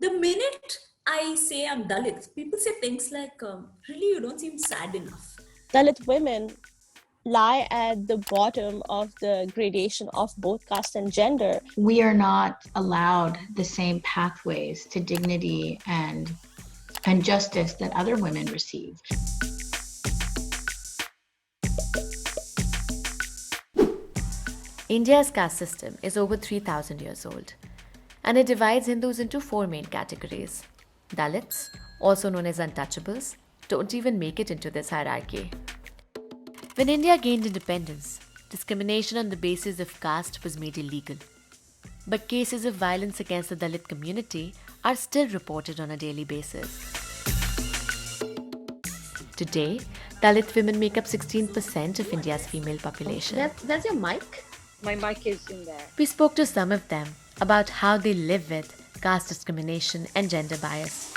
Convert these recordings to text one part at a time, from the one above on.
The minute I say I'm Dalit, people say things like, really, you don't seem sad enough. Dalit women lie at the bottom of the gradation of both caste and gender. We are not allowed the same pathways to dignity and justice that other women receive. India's caste system is over 3,000 years old, and it divides Hindus into four main categories. Dalits, also known as untouchables, don't even make it into this hierarchy. When India gained independence, discrimination on the basis of caste was made illegal. But cases of violence against the Dalit community are still reported on a daily basis. Today, Dalit women make up 16% of India's female population. There's your mic. My mic is in there. We spoke to some of them about how they live with caste discrimination and gender bias.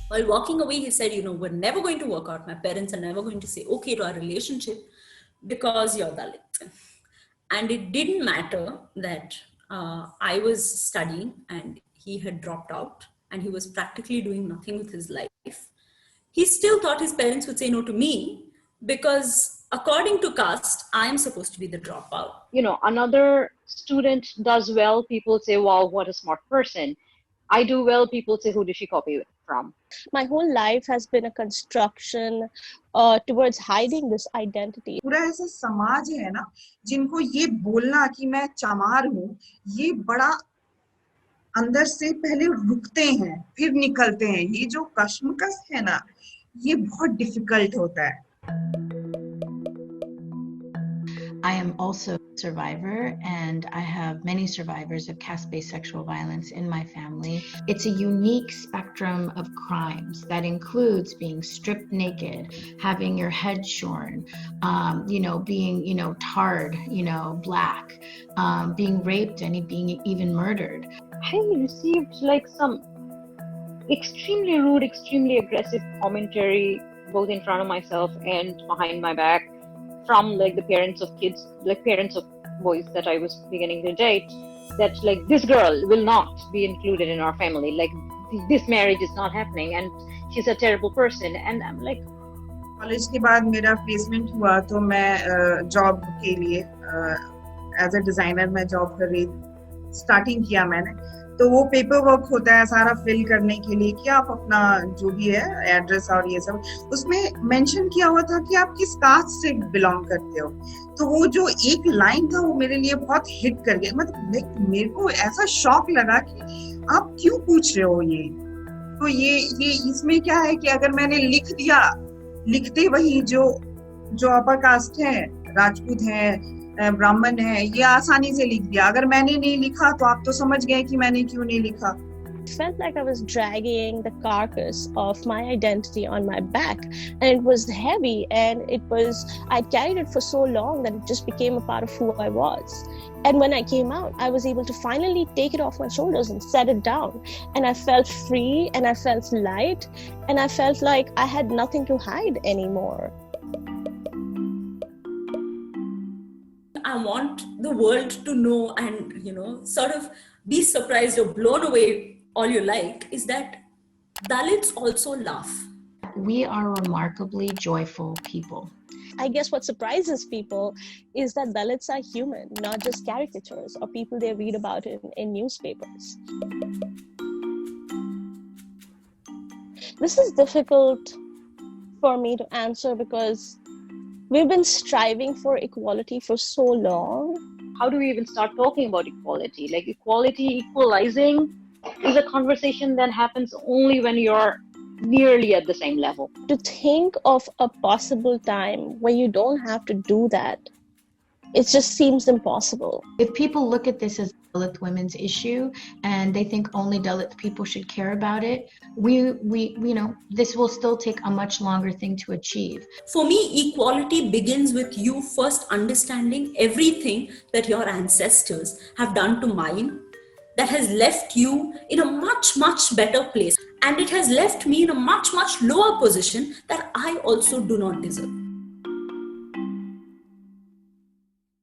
While walking away, he said, we're never going to work out. My parents are never going to say okay to our relationship because you're Dalit. And it didn't matter that I was studying and he had dropped out and he was practically doing nothing with his life. He still thought his parents would say no to me because according to caste, I am supposed to be the dropout. Another student does well, people say, wow, what a smart person. I do well, people say, who did she copy it from? My whole life has been a construction towards hiding this identity. पूरा ऐसा समाज है ना जिनको ये बोलना कि मैं चमार हूँ, ये बड़ा अंदर से पहले रुकते हैं फिर निकलते हैं. ये जो कश्मकश है ना, ये बहुत डिफिकल्ट होता है. I am also a survivor, and I have many survivors of caste-based sexual violence in my family. It's a unique spectrum of crimes that includes being stripped naked, having your head shorn, being, tarred, black, being raped and being even murdered. I received some extremely rude, extremely aggressive commentary, both in front of myself and behind my back, from the parents of kids, parents of boys that I was beginning to date, that this girl will not be included in our family. This marriage is not happening and she's a terrible person. And I'm like, college के बाद मेरा placement हुआ तो मैं job के लिए as a designer मैं job कर रही स्टार्टिंग किया मैंने. तो वो पेपर वर्क होता है सारा फिल करने के लिए कि आप अपना जो भी है एड्रेस और ये सब, उसमें मेंशन किया हुआ था कि आप किस कास्ट से बिलोंग करते हो. तो वो जो एक लाइन था वो मेरे लिए बहुत हिट कर गया. मतलब मेरे को ऐसा शॉक लगा कि आप क्यों पूछ रहे हो ये. तो ये इसमें क्या है कि अगर मैंने लिख दिया, लिखते वही जो अपर कास्ट है, राजपूत है, ब्राह्मण है, ये आसानी से लिख दिया. अगर मैंने नहीं लिखा तो आप तो समझ गए कि मैंने क्यों नहीं लिखा. It felt like I was dragging the carcass of my identity on my back, and it was heavy, and I'd carried it for so long that it just became a part of who I was. And when I came out, I was able to finally take it off my shoulders and set it down, and I felt free, and I felt light, and I felt like I had nothing to hide anymore. I want the world to know and, sort of be surprised or blown away all you like, is that Dalits also laugh. We are remarkably joyful people. I guess what surprises people is that Dalits are human, not just caricatures or people they read about in newspapers. This is difficult for me to answer because we've been striving for equality for so long. How do we even start talking about equality? Equality, equalizing is a conversation that happens only when you're nearly at the same level. To think of a possible time where you don't have to do that, it just seems impossible. If people look at this as a Dalit women's issue and they think only Dalit people should care about it, this will still take a much longer thing to achieve. For me, equality begins with you first understanding everything that your ancestors have done to mine that has left you in a much, much better place. And it has left me in a much, much lower position that I also do not deserve.